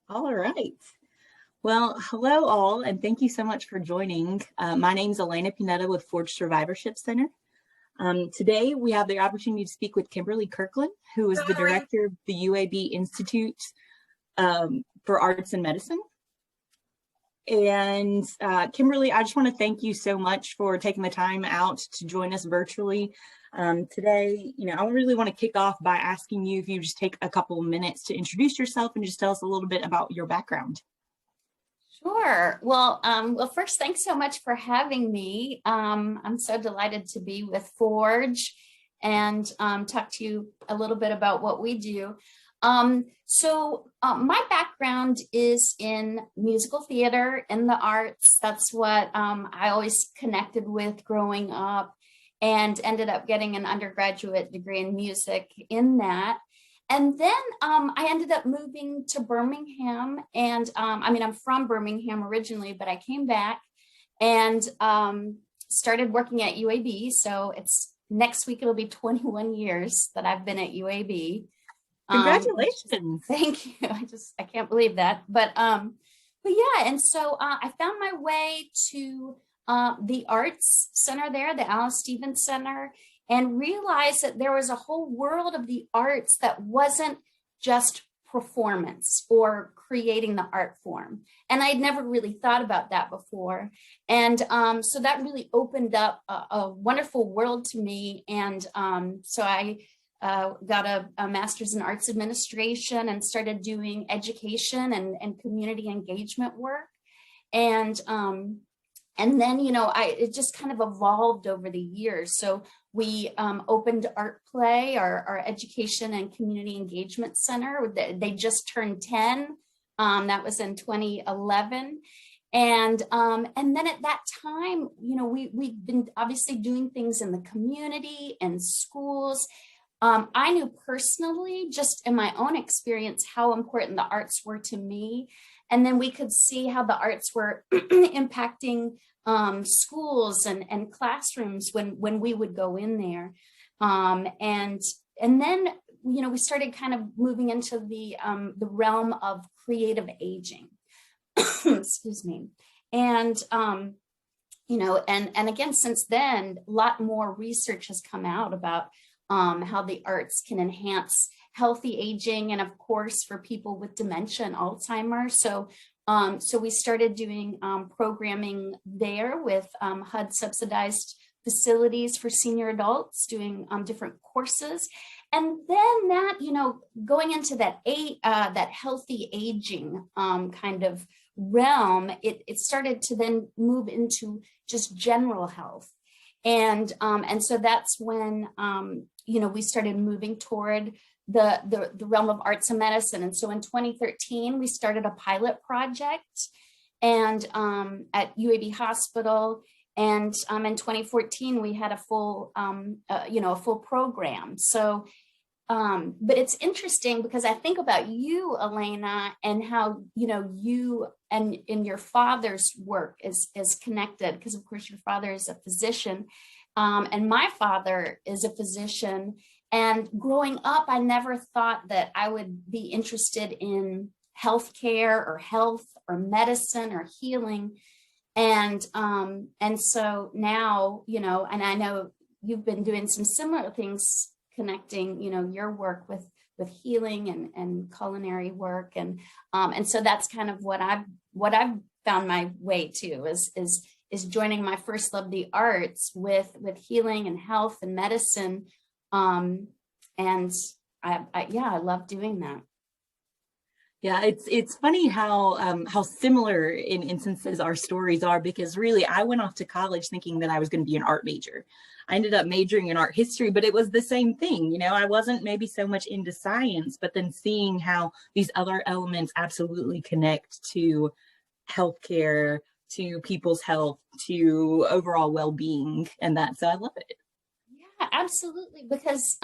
All right. Well, hello all, and thank you so much for joining. My name is Elena Pineda with Forge Survivorship Center. Today, we have the opportunity to speak with Kimberly Kirklin, who is the director of the UAB Institute for Arts and Medicine. And Kimberly, I just want to thank you so much for taking the time out to join us virtually today. I really want to kick off by asking you if you just take a couple of minutes to introduce yourself and just tell us a little bit about your background. Sure. Well, first, thanks so much for having me. I'm so delighted to be with Forge and talk to you a little bit about what we do. My background is in musical theater, in the arts. That's what I always connected with growing up, and ended up getting an undergraduate degree in music in that. And then I ended up moving to Birmingham, and I'm from Birmingham originally, but I came back and started working at UAB. So next week, it'll be 21 years that I've been at UAB. Congratulations. Thank you. I can't believe that. But yeah, and so I found my way to the Arts Center there, the Alys Center, and realized that there was a whole world of the arts that wasn't just performance or creating the art form. And I'd never really thought about that before. And so that really opened up a wonderful world to me. And so I got a master's in arts administration and started doing education and community engagement work. And then, it just kind of evolved over the years. So we opened Art Play, our education and community engagement center. They just turned 10. That was in 2011. And then at that time, we've been obviously doing things in the community and schools. I knew personally, just in my own experience, how important the arts were to me. And then we could see how the arts were impacting schools and classrooms when we would go in there. And then, we started kind of moving into the realm of creative aging. Excuse me. And, and again, since then, a lot more research has come out about how the arts can enhance healthy aging, and of course for people with dementia and Alzheimer's. So we started doing programming there with HUD subsidized facilities for senior adults, doing different courses. And then that, going into that healthy aging kind of realm, it started to then move into just general health. And so that's when, we started moving toward the realm of arts and medicine. And so in 2013, we started a pilot project and at UAB Hospital. And in 2014, we had a full program. So, but it's interesting because I think about you, Elena, and how, you and in your father's work is connected, because of course your father is a physician. And my father is a physician. And growing up, I never thought that I would be interested in healthcare or health or medicine or healing. And so now, and I know you've been doing some similar things, connecting, your work with healing and culinary work. And so that's kind of what I've found my way to is joining my first love, the arts, with healing and health and medicine. And I love doing that. Yeah, it's funny how similar in instances our stories are, because really I went off to college thinking that I was going to be an art major. I ended up majoring in art history, but it was the same thing. I wasn't maybe so much into science, but then seeing how these other elements absolutely connect to healthcare, to people's health, to overall well-being, and that. So I love it. Yeah, absolutely. Because,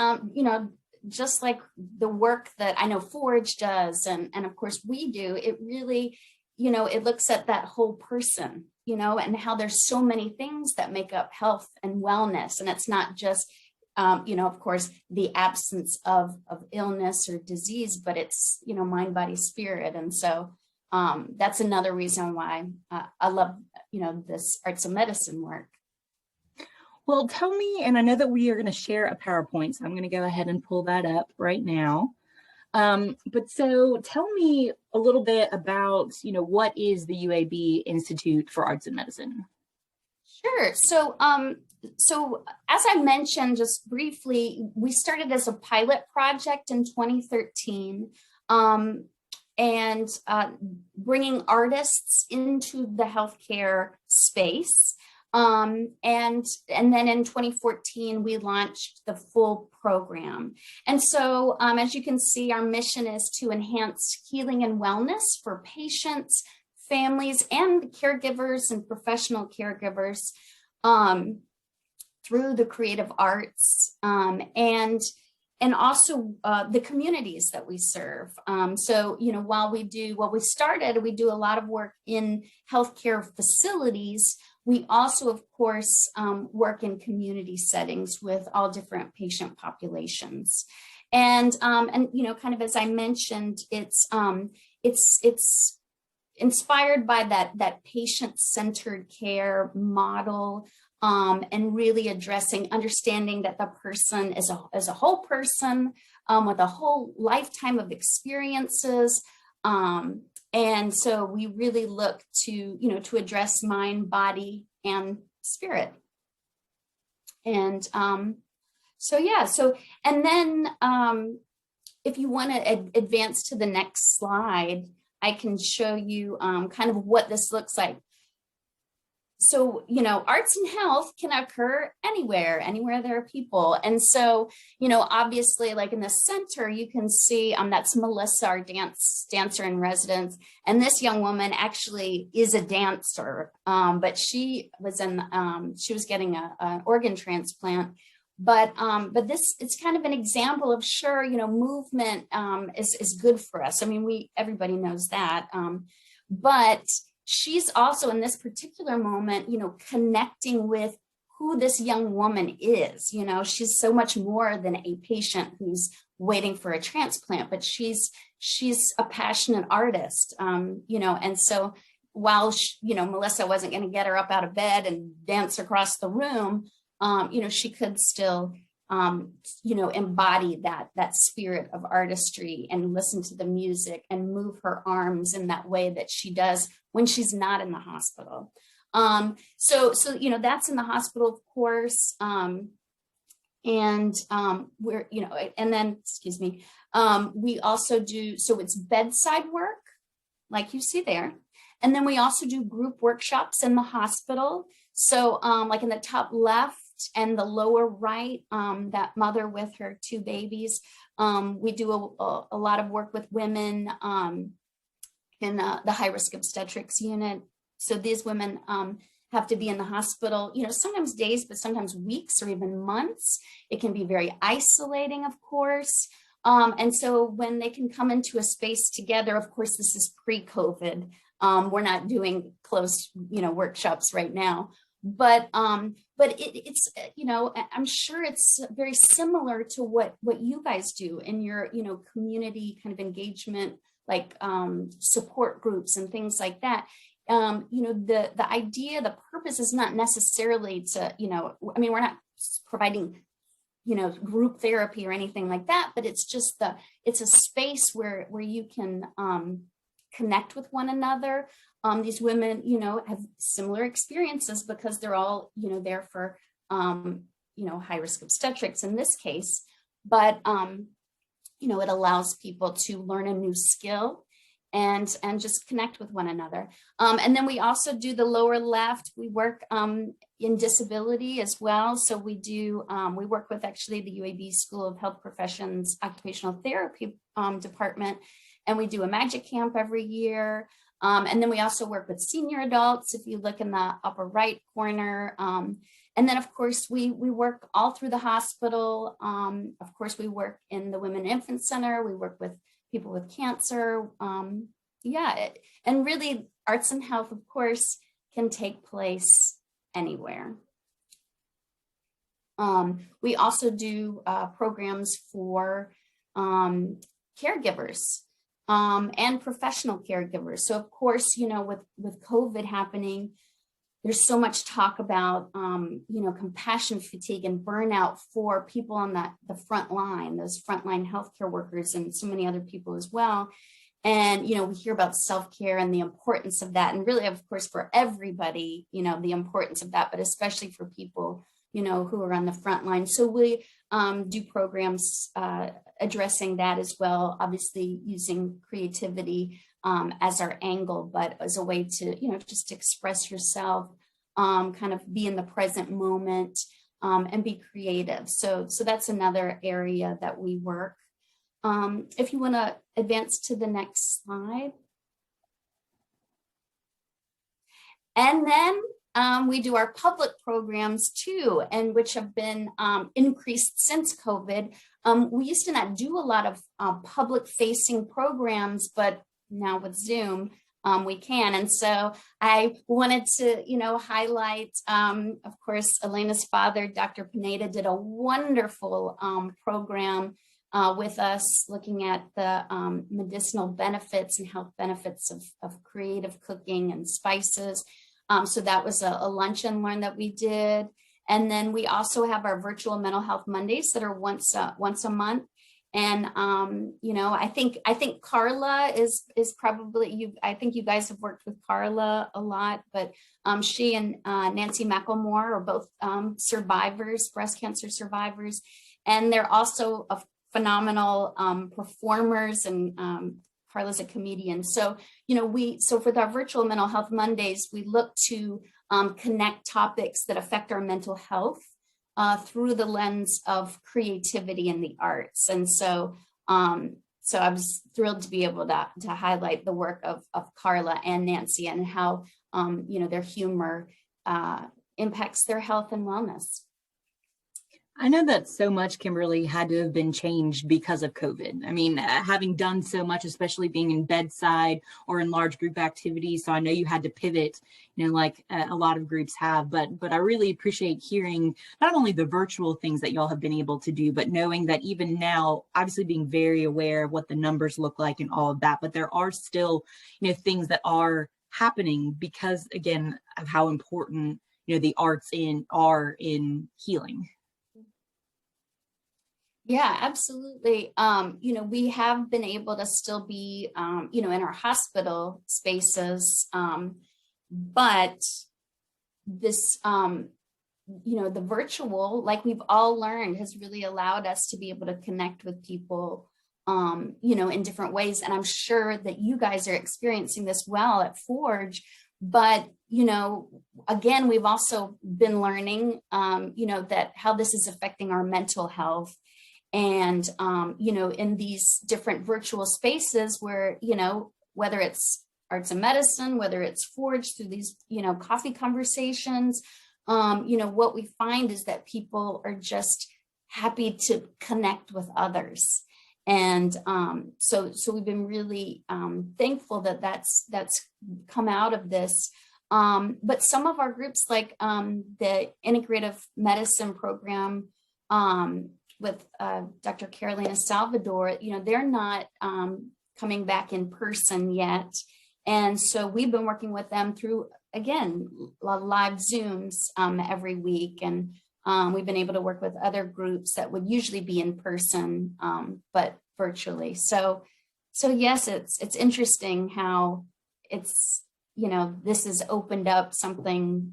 just like the work that I know Forge does, and of course we do, it really, it looks at that whole person, and how there's so many things that make up health and wellness. And it's not just of course, the absence of illness or disease, but it's, mind, body, spirit. And so that's another reason why I love, this arts and medicine work. Well, tell me, and I know that we are going to share a PowerPoint, so I'm going to go ahead and pull that up right now. But so tell me a little bit about, what is the UAB Institute for Arts and Medicine? Sure. So, so as I mentioned just briefly, we started as a pilot project in 2013. And bringing artists into the healthcare space. And then in 2014, we launched the full program. And so as you can see, our mission is to enhance healing and wellness for patients, families, and caregivers and professional caregivers through the creative arts and also the communities that we serve. So, while we do a lot of work in healthcare facilities, we also, of course, work in community settings with all different patient populations. And kind of as I mentioned, it's inspired by that patient-centered care model. And really understanding that the person is a whole person with a whole lifetime of experiences. And so we really look to address mind, body, and spirit. And and then if you want to advance to the next slide, I can show you kind of what this looks like. So, arts and health can occur anywhere there are people. And so, obviously, like in the center, you can see that's Melissa, our dancer in residence. And this young woman actually is a dancer, but she was getting an organ transplant. But it's kind of an example of, sure, movement is good for us. I mean, everybody knows that. But she's also in this particular moment, connecting with who this young woman is. She's so much more than a patient who's waiting for a transplant, but she's a passionate artist, and so while Melissa wasn't going to get her up out of bed and dance across the room, she could still embody that spirit of artistry and listen to the music and move her arms in that way that she does when she's not in the hospital. So that's in the hospital, of course. And we also do, so it's bedside work, like you see there. And then we also do group workshops in the hospital. So like in the top left and the lower right, that mother with her two babies, we do a lot of work with women in the high-risk obstetrics unit. So these women have to be in the hospital, sometimes days, but sometimes weeks or even months. It can be very isolating, of course. And so when they can come into a space together, of course, this is pre-COVID. We're not doing closed, workshops right now. But it's, I'm sure it's very similar to what you guys do in your, community kind of engagement, like support groups and things like that. The idea, the purpose is not necessarily to, we're not providing, group therapy or anything like that, but it's just it's a space where you can connect with one another. These women, have similar experiences because they're all, there for, high-risk obstetrics in this case. But, it allows people to learn a new skill and just connect with one another. And then we also do the lower left. We work in disability as well. So we do, we work with actually the UAB School of Health Professions Occupational Therapy Department, and we do a magic camp every year. And then we also work with senior adults, if you look in the upper right corner. And then, of course, we work all through the hospital. Of course, we work in the Women and Infant Center. We work with people with cancer. And really, arts and health, of course, can take place anywhere. We also do programs for caregivers and professional caregivers. So of course, you know, with COVID happening, there's so much talk about, you know, compassion fatigue and burnout for people on the front line, those frontline healthcare workers and so many other people as well. And, you know, we hear about self-care and the importance of that. And really, of course, for everybody, you know, the importance of that, but especially for people, you know, who are on the front line. So we do programs addressing that as well, obviously using creativity as our angle, but as a way to, you know, just express yourself, kind of be in the present moment and be creative. So that's another area that we work. If you want to advance to the next slide. And then we do our public programs too, and which have been increased since COVID. We used to not do a lot of public facing programs, but now with Zoom, we can. And so I wanted to, you know, highlight, of course, Elena's father, Dr. Pineda, did a wonderful program with us looking at the medicinal benefits and health benefits of creative cooking and spices. So that was a lunch and learn that we did. And then we also have our virtual mental health Mondays that are once a month. And, you know, I think Carla is probably, I think you guys have worked with Carla a lot, but she and Nancy McElmore are both survivors, breast cancer survivors. And they're also phenomenal performers, and Carla's a comedian. So, you know, so for our virtual mental health Mondays, we look to connect topics that affect our mental health through the lens of creativity and the arts. And so, so I was thrilled to be able to highlight the work of Carla and Nancy and how, you know, their humor impacts their health and wellness. I know that so much, Kimberly, had to have been changed because of COVID. I mean, having done so much, especially being in bedside or in large group activities. So I know you had to pivot, you know, like a lot of groups have, but I really appreciate hearing not only the virtual things that y'all have been able to do, but knowing that even now, obviously being very aware of what the numbers look like and all of that, but there are still, you know, things that are happening because, again, of how important, you know, the arts are in healing. Yeah, absolutely. You know, we have been able to still be, you know, in our hospital spaces, but this, you know, the virtual, like we've all learned, has really allowed us to be able to connect with people, you know, in different ways. And I'm sure that you guys are experiencing this well at Forge. But, you know, again, we've also been learning, you know, that how this is affecting our mental health. And, you know, in these different virtual spaces where, you know, whether it's arts and medicine, whether it's Forged through these, you know, coffee conversations, you know, what we find is that people are just happy to connect with others. And so we've been really thankful that that's come out of this. But some of our groups, like the integrative medicine program, with Dr. Carolina Salvador, you know, they're not coming back in person yet. And so we've been working with them through, again, live Zooms every week. And we've been able to work with other groups that would usually be in person, but virtually. So yes, it's interesting how it's, you know, this has opened up something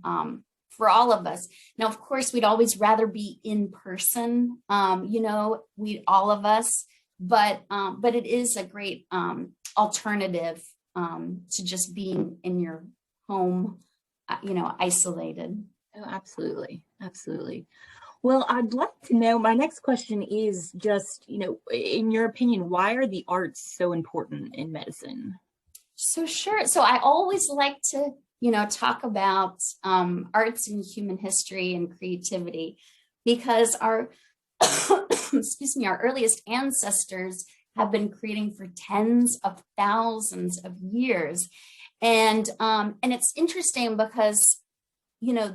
for all of us. Now, of course, we'd always rather be in person, you know, all of us, but it is a great alternative to just being in your home, you know, isolated. Oh, absolutely. Absolutely. Well, I'd like to know, my next question is just, you know, in your opinion, why are the arts so important in medicine? So sure. So I always like to, you know, talk about arts and human history and creativity, because our, excuse me, our earliest ancestors have been creating for tens of thousands of years. And it's interesting because, you know,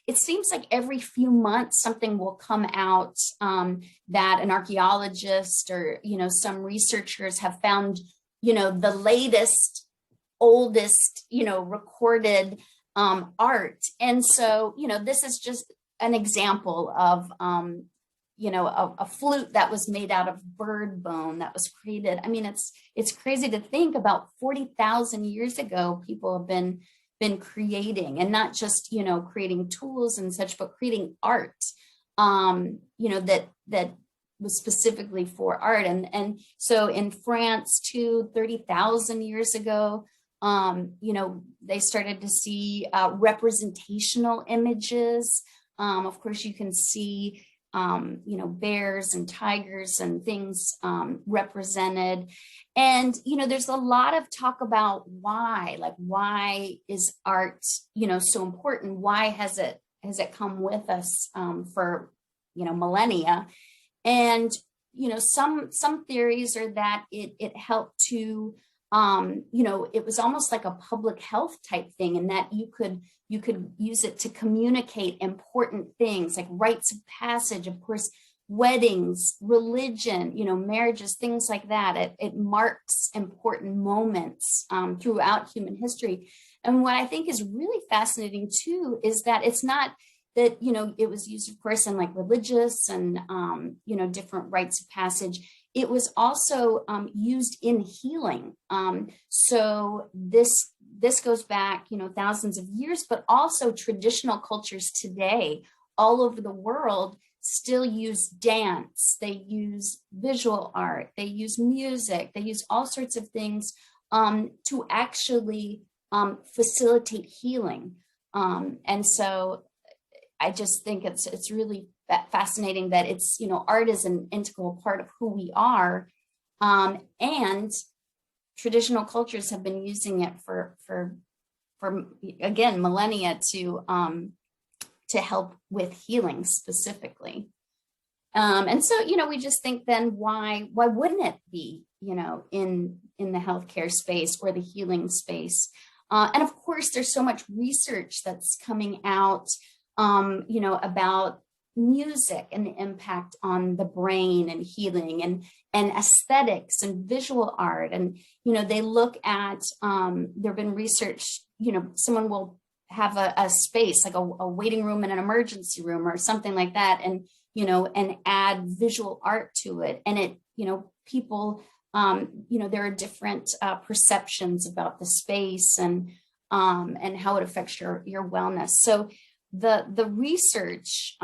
it seems like every few months something will come out that an archaeologist or, some researchers have found, the latest, oldest, recorded art. And so, this is just an example of, a flute that was made out of bird bone that was created. I mean, it's crazy to think about 40,000 years ago, people have been creating, and not just, creating tools and such, but creating art, that was specifically for art. And so in France too, 30,000 years ago, they started to see representational images. Of course, you can see, bears and tigers and things represented. And, there's a lot of talk about why is art, so important? Why has it come with us for, millennia? And, some theories are that it helped to, it was almost like a public health type thing, and that you could use it to communicate important things like rites of passage, of course, weddings, religion, marriages, things like that. It marks important moments throughout human history. And what I think is really fascinating too is that it's not that, it was used, of course, in like religious and, different rites of passage. It was also used in healing. So this goes back, thousands of years, but also traditional cultures today all over the world still use dance. They use visual art. They use music. They use all sorts of things to actually facilitate healing. And so I just think it's really fascinating that it's, art is an integral part of who we are. And traditional cultures have been using it for again, millennia to help with healing specifically. And so, we just think then why wouldn't it be, in the healthcare space or the healing space? And of course, there's so much research that's coming out, about music and the impact on the brain and healing and aesthetics and visual art. And, they look at, there've been research, someone will have a space like a waiting room in an emergency room or something like that. And, and add visual art to it. And it, people, there are different perceptions about the space and how it affects your wellness. So the research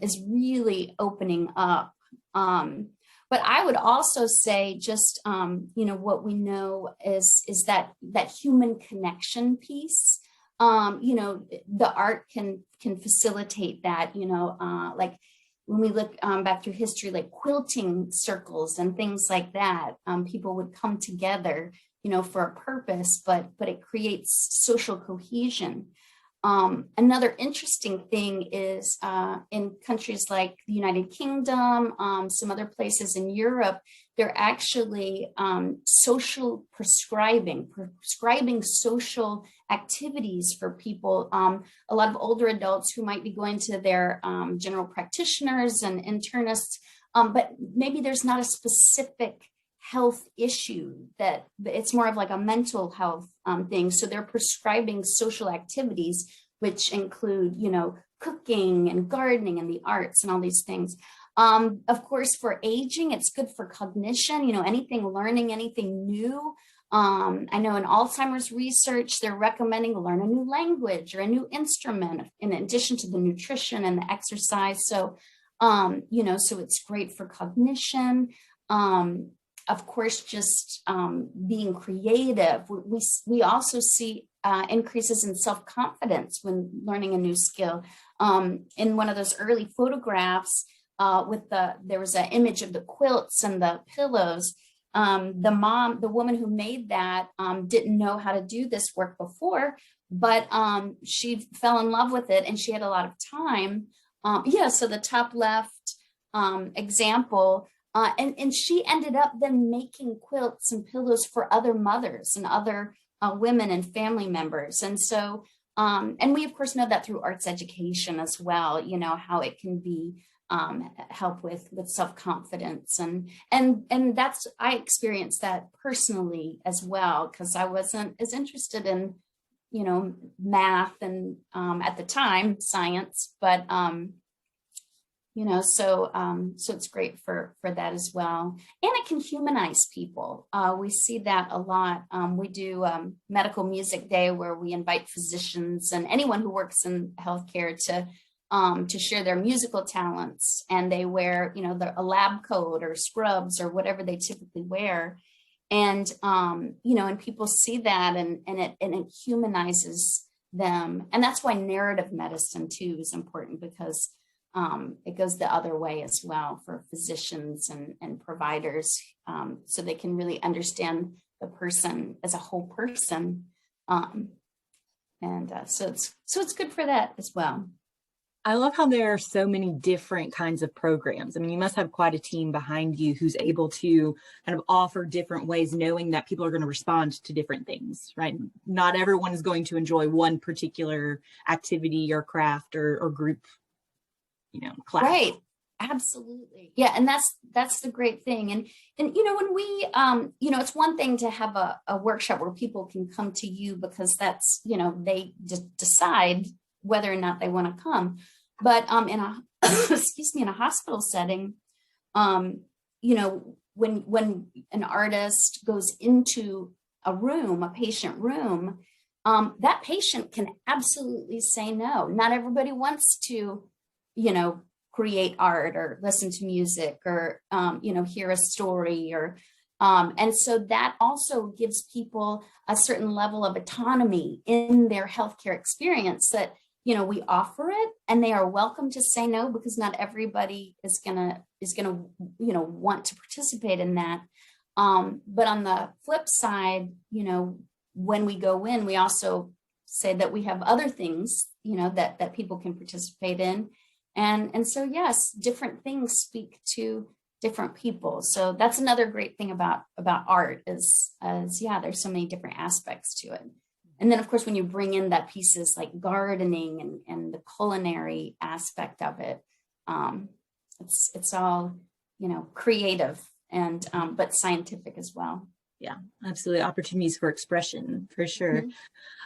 is really opening up. But I would also say just, what we know is that human connection piece, the art can facilitate that, like when we look back through history, like quilting circles and things like that, people would come together, for a purpose, but it creates social cohesion. Another interesting thing is in countries like the United Kingdom, some other places in Europe, they're actually social prescribing social activities for people. A lot of older adults who might be going to their general practitioners and internists, but maybe there's not a specific health issue, that it's more of like a mental health thing. So they're prescribing social activities, which include, cooking and gardening and the arts and all these things. Of course, for aging, it's good for cognition, learning anything new. I know in Alzheimer's research, they're recommending to learn a new language or a new instrument in addition to the nutrition and the exercise. So, so it's great for cognition. Of course, just being creative. We also see increases in self-confidence when learning a new skill. In one of those early photographs, there was an image of the quilts and the pillows. The woman who made that didn't know how to do this work before, but she fell in love with it and she had a lot of time. So the top left example, and she ended up then making quilts and pillows for other mothers and other women and family members. And so And we of course know that through arts education as well, you know, how it can be help with self-confidence, and that's, I experienced that personally as well, because I wasn't as interested in, you know, math and at the time science, but you know, so it's great for that as well. And it can humanize people. We see that a lot. We do Medical Music Day, where we invite physicians and anyone who works in healthcare to share their musical talents, and they wear, you know, a lab coat or scrubs or whatever they typically wear. And you know, and people see that, and it humanizes them. And that's why narrative medicine too is important, because it goes the other way as well for physicians and providers, so they can really understand the person as a whole person. So it's good for that as well. I love how there are so many different kinds of programs. I mean, you must have quite a team behind you who's able to kind of offer different ways, knowing that people are going to respond to different things, right? Not everyone is going to enjoy one particular activity or craft or group, you know, class. Right. Absolutely. Yeah. And that's the great thing. And, you know, when we, you know, it's one thing to have a workshop where people can come to you because that's, you know, they just decide whether or not they want to come. But in a excuse me, in a hospital setting, you know, when an artist goes into a room, a patient room, that patient can absolutely say no. Not everybody wants to, you know, create art or listen to music or you know, hear a story, or and so that also gives people a certain level of autonomy in their healthcare experience, that, you know, we offer it and they are welcome to say no, because not everybody is gonna you know, want to participate in that. But on the flip side, you know, when we go in, we also say that we have other things, you know, that people can participate in. And so, yes, different things speak to different people. So that's another great thing about art is yeah, there's so many different aspects to it. And then, of course, when you bring in that pieces like gardening and the culinary aspect of it, it's all, you know, creative and but scientific as well. Yeah, absolutely. Opportunities for expression, for sure.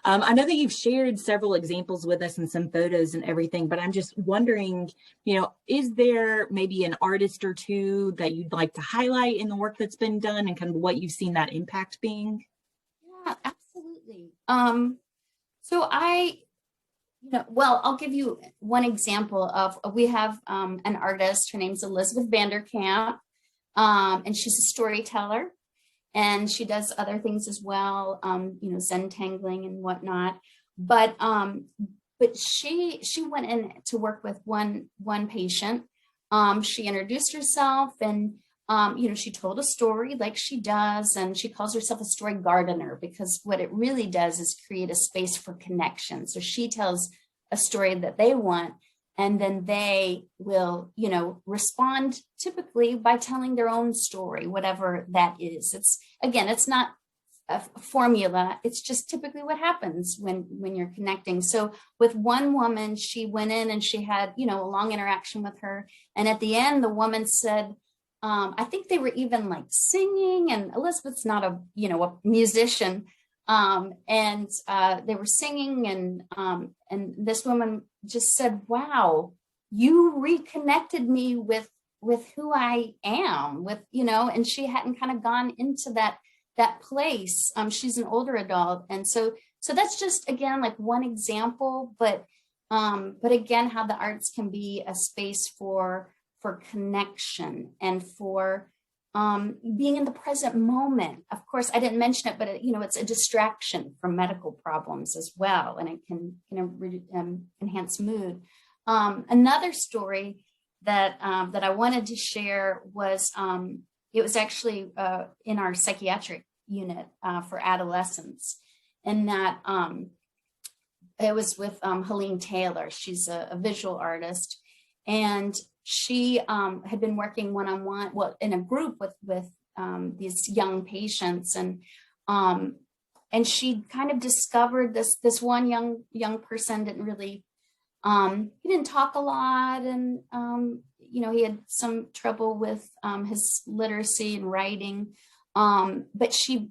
Mm-hmm. I know that you've shared several examples with us and some photos and everything, but I'm just wondering, you know, is there maybe an artist or two that you'd like to highlight in the work that's been done and kind of what you've seen that impact being? Yeah, absolutely. So you know, well, I'll give you one example of, we have an artist, her name's Elizabeth Vanderkamp, and she's a storyteller, and she does other things as well, you know, Zentangling and whatnot. But she went in to work with one patient. She introduced herself, and you know, she told a story like she does, and she calls herself a story gardener, because what it really does is create a space for connection. So she tells a story that they want, and then they will, you know, respond typically by telling their own story, whatever that is. It's not a formula. It's just typically what happens when you're connecting. So with one woman, she went in and she had, you know, a long interaction with her. And at the end, the woman said, I think they were even like singing, and Elizabeth's not a, you know, a musician. And they were singing, and this woman just said, wow, you reconnected me with who I am, with, you know, and she hadn't kind of gone into that place. She's an older adult. And so that's just, again, like one example, but again, how the arts can be a space for connection and for being in the present moment. Of course, I didn't mention it, but you know, it's a distraction from medical problems as well, and it can, you know, enhance mood. Another story that I wanted to share was it was actually in our psychiatric unit for adolescents, and that it was with Helene Taylor. She's a visual artist, and she had been working one-on-one, well, in a group with these young patients, and she kind of discovered this one young person didn't really, he didn't talk a lot, and he had some trouble with his literacy and writing, but he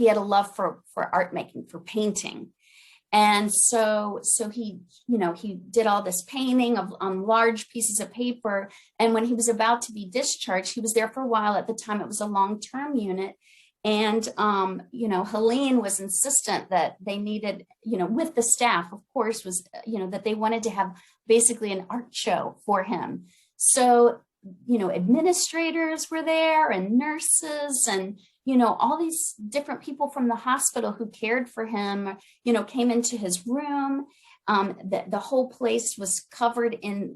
had a love for art making, for painting. And so he did all this painting on large pieces of paper. And when he was about to be discharged, he was there for a while. At the time, it was a long-term unit. And, Helene was insistent that they needed, with the staff, of course, was, that they wanted to have basically an art show for him. So, administrators were there, and nurses, and, all these different people from the hospital who cared for him, came into his room. The whole place was covered in,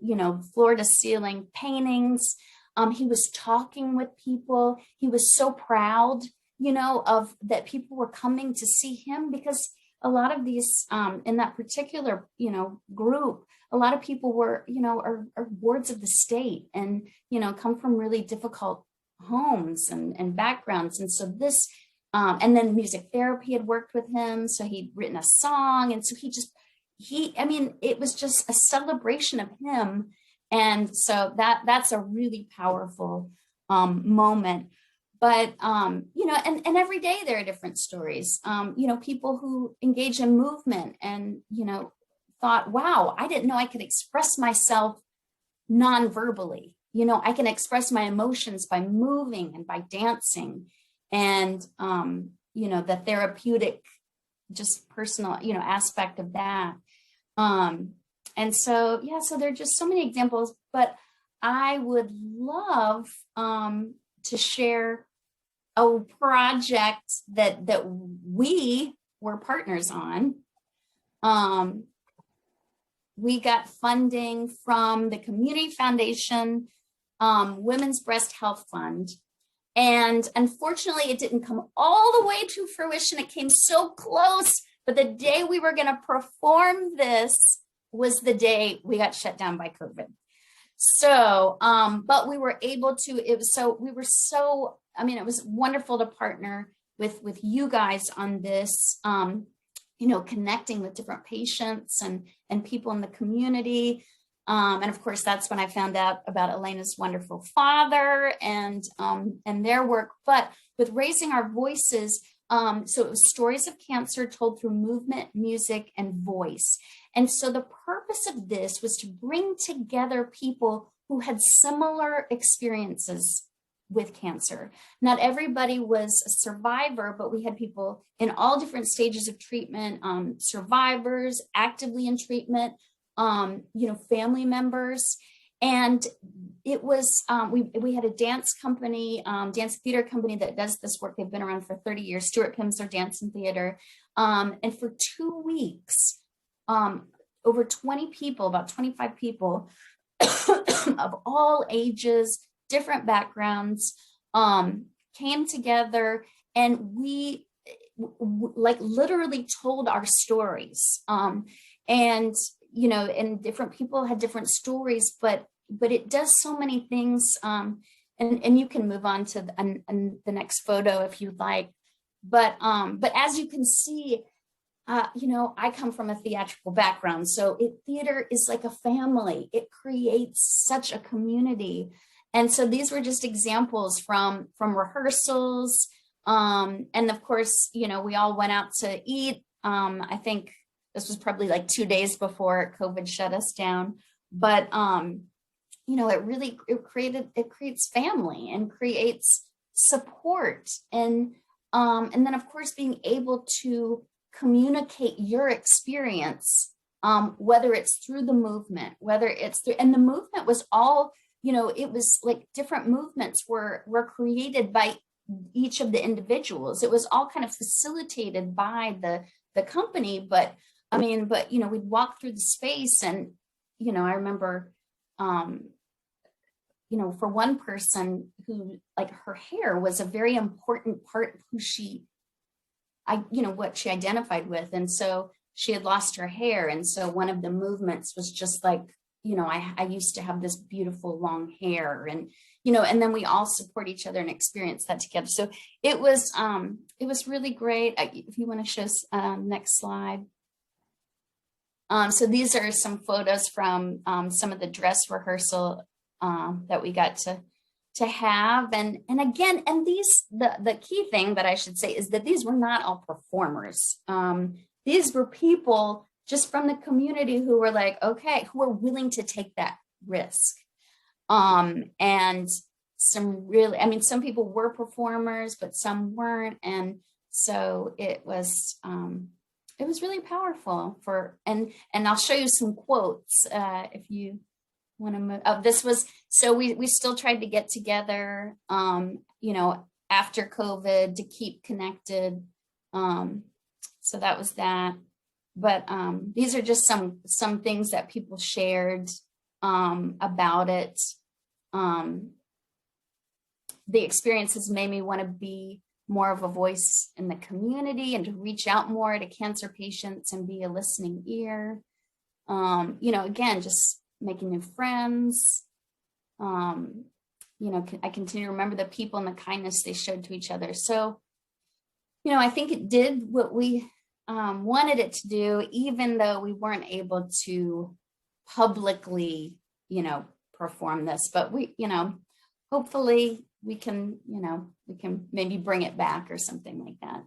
floor to ceiling paintings. He was talking with people. He was so proud, of that people were coming to see him, because a lot of these, in that particular, group, a lot of people were, are wards of the state, and, come from really difficult homes and backgrounds. And so this, and then music therapy had worked with him. So he'd written a song. And so it was just a celebration of him. And so that's a really powerful moment. But, and every day there are different stories, people who engage in movement and, thought, wow, I didn't know I could express myself non-verbally. I can express my emotions by moving and by dancing, and, the therapeutic, just personal, aspect of that. And so, so there are just so many examples, but I would love to share a project that we were partners on. We got funding from the Community Foundation Women's Breast Health Fund. And unfortunately, it didn't come all the way to fruition. It came so close, but the day we were going to perform this was the day we got shut down by COVID. So, but we were able to, it was wonderful to partner with you guys on this, connecting with different patients and people in the community. And of course, that's when I found out about Elena's wonderful father and their work. But with raising our voices, so it was stories of cancer told through movement, music, and voice. And so the purpose of this was to bring together people who had similar experiences with cancer. Not everybody was a survivor, but we had people in all different stages of treatment, survivors, actively in treatment, family members. And it was, we had a dance company, dance theater company that does this work. They've been around for 30 years, Stuart Pimsleur Dance and Theater. And for 2 weeks, over 20 people, about 25 people of all ages, different backgrounds, came together, and we literally told our stories. And different people had different stories, but it does so many things. And you can move on to the next photo if you'd like. But as you can see, I come from a theatrical background, so theater is like a family. It creates such a community. And so these were just examples from rehearsals. And of course, we all went out to eat. I think this was probably like 2 days before COVID shut us down. But, it creates family and creates support. And then of course, being able to communicate your experience, whether it's through the movement, and the movement was all, it was like different movements were created by each of the individuals. It was all kind of facilitated by the company, but we'd walk through the space, and, I remember, for one person who, like, her hair was a very important part of who what she identified with. And so she had lost her hair. And so one of the movements was just like I used to have this beautiful long hair, and then we all support each other and experience that together. So it was really great. If you want to show next slide. So these are some photos from some of the dress rehearsal that we got to have. And again, and the key thing that I should say is that these were not all performers. These were people just from the community who were like, okay, who are willing to take that risk. And some people were performers, but some weren't. And so it was really powerful and I'll show you some quotes if you want to move. So we still tried to get together, after COVID to keep connected. So that was that. But these are just some things that people shared about it. The experiences made me want to be more of a voice in the community and to reach out more to cancer patients and be a listening ear. Again, just making new friends. I continue to remember the people and the kindness they showed to each other. So, I think it did what we wanted it to do, even though we weren't able to publicly, perform this, but we, hopefully we can maybe bring it back or something like that.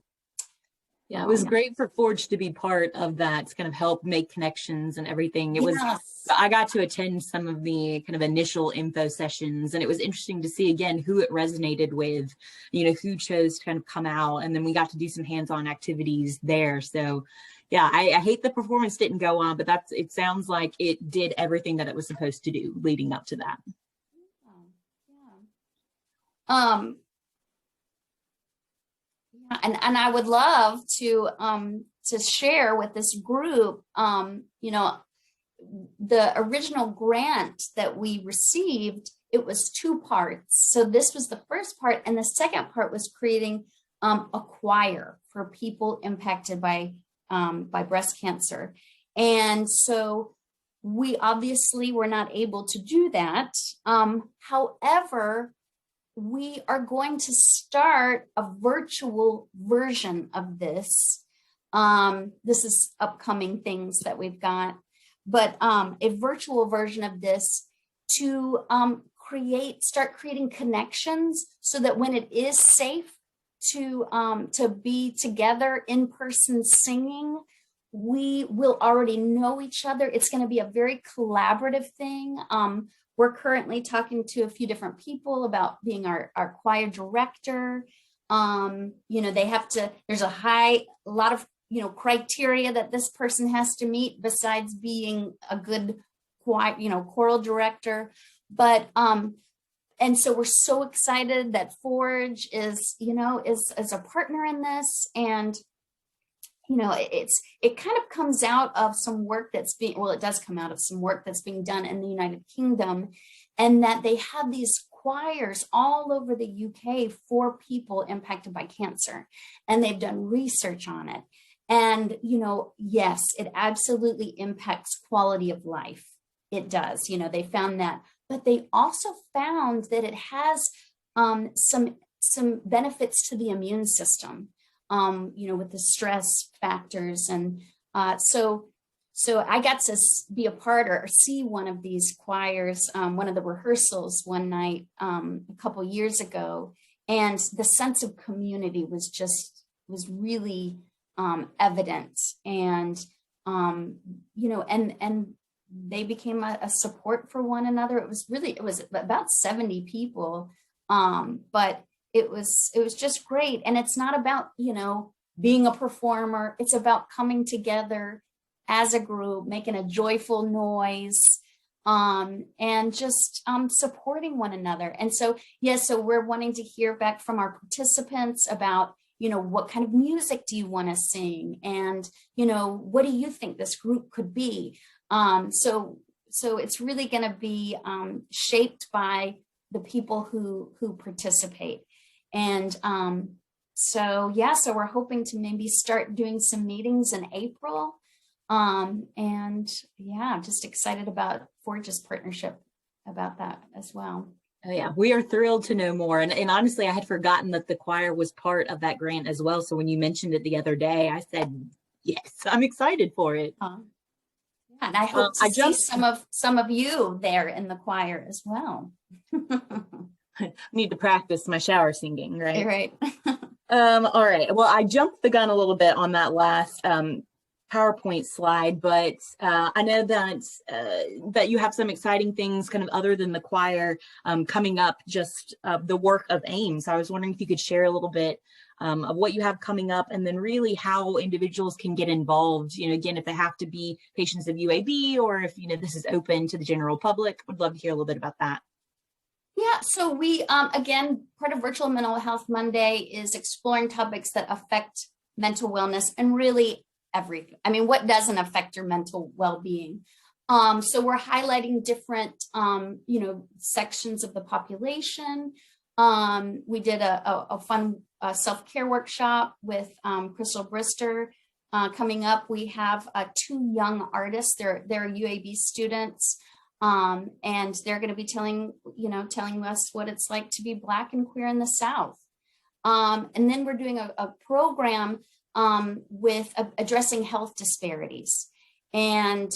Yeah, it was great for Forge to be part of that, to kind of help make connections and everything. I got to attend some of the kind of initial info sessions, and it was interesting to see again who it resonated with, who chose to kind of come out, and then we got to do some hands-on activities there. So yeah, I hate the performance didn't go on, but it sounds like it did everything that it was supposed to do leading up to that. And I would love to share with this group, the original grant that we received, it was 2 parts. So this was the first part, and the second part was creating a choir for people impacted by breast cancer. And so we obviously were not able to do that. However, we are going to start a virtual version of this. This is upcoming things that we've got, but a virtual version of this to start creating connections so that when it is safe to be together in person singing, we will already know each other. It's going to be a very collaborative thing. We're currently talking to a few different people about being our choir director. There's a lot of, criteria that this person has to meet besides being a good choral director. But, and so we're so excited that Forge is a partner in this. And, it kind of comes out of some work it does come out of some work that's being done in the United Kingdom, and that they have these choirs all over the UK for people impacted by cancer. And they've done research on it. And, yes, it absolutely impacts quality of life. It does, they found that, but they also found that it has some benefits to the immune system. With the stress factors. And so I got to be a part or see one of these choirs, one of the rehearsals one night a couple years ago. And the sense of community was really evident. And, and they became a support for one another. It was about 70 people, but it was just great. And it's not about, being a performer. It's about coming together as a group, making a joyful noise, and just supporting one another. And so, so we're wanting to hear back from our participants about, what kind of music do you want to sing? And, what do you think this group could be? So it's really going to be shaped by the people who participate. And so we're hoping to maybe start doing some meetings in April And yeah, just excited about Forge's partnership about that as well. Oh yeah, we are thrilled to know more. And honestly, I had forgotten that the choir was part of that grant as well. So when you mentioned it the other day, I said, yes, I'm excited for it. Yeah, and I hope to I see some of you there in the choir as well. Need to practice my shower singing, right? Right. All right. Well, I jumped the gun a little bit on that last PowerPoint slide, but I know that that you have some exciting things kind of other than the choir coming up, just the work of AIM. So I was wondering if you could share a little bit of what you have coming up, and then really how individuals can get involved, you know, again, if they have to be patients of UAB or if, you know, this is open to the general public. Would love to hear a little bit about that. Yeah, so we, again, part of Virtual Mental Health Monday is exploring topics that affect mental wellness and really everything. I mean, what doesn't affect your mental well-being? So we're highlighting different, you know, sections of the population. We did a fun self-care workshop with Crystal Brister. Coming up, we have 2 young artists. They're UAB students. And they're going to be telling us what it's like to be Black and queer in the South. And then we're doing a program with addressing health disparities. And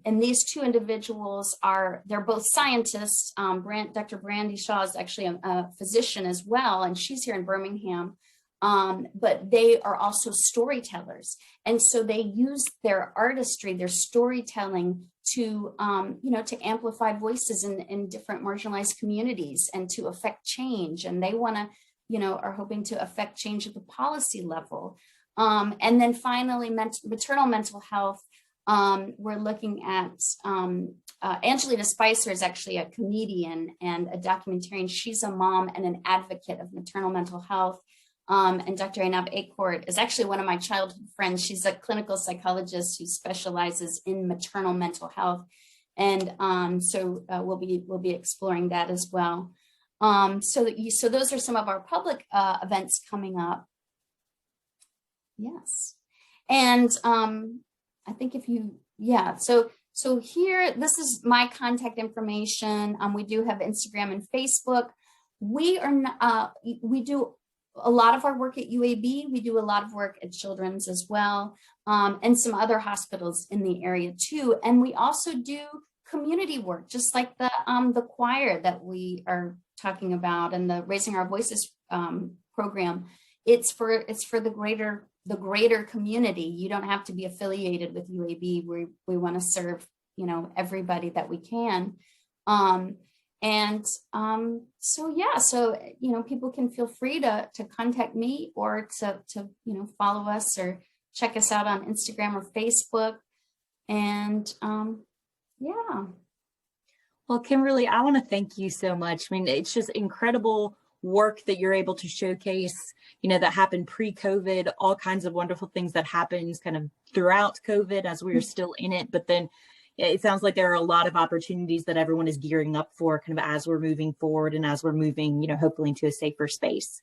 these 2 individuals they're both scientists. Dr. Brandy Shaw is actually a physician as well, and she's here in Birmingham. But they are also storytellers. And so they use their artistry, their storytelling to, you know, to amplify voices in different marginalized communities and to affect change. And they want to, you know, are hoping to affect change at the policy level. And then finally, maternal mental health. We're looking at Angelina Spicer is actually a comedian and a documentarian. She's a mom and an advocate of maternal mental health. And Dr. Einab Akort is actually one of my childhood friends. She's a clinical psychologist who specializes in maternal mental health. And so we'll be exploring that as well. So those are some of our public events coming up. Yes. And I think so here, this is my contact information. We do have Instagram and Facebook. We do a lot of our work at UAB. We do a lot of work at Children's as well, and some other hospitals in the area too. And we also do community work, just like the choir that we are talking about and the Raising Our Voices program. It's for the greater community. You don't have to be affiliated with UAB. We want to serve, you know, everybody that we can. So you know, people can feel free to contact me or to you know, follow us or check us out on Instagram or Facebook. And yeah. Well, Kimberly, I want to thank you so much. I mean, it's just incredible work that you're able to showcase, you know, that happened pre-COVID, all kinds of wonderful things that happened kind of throughout COVID as we are still in it. But then it sounds like there are a lot of opportunities that everyone is gearing up for kind of as we're moving forward and as we're moving, you know, hopefully into a safer space.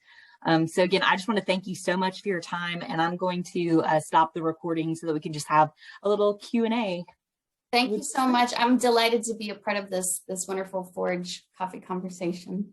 So again, I just want to thank you so much for your time, and I'm going to stop the recording so that we can just have a little Q&A. Thank you so much. I'm delighted to be a part of this wonderful Forge coffee conversation.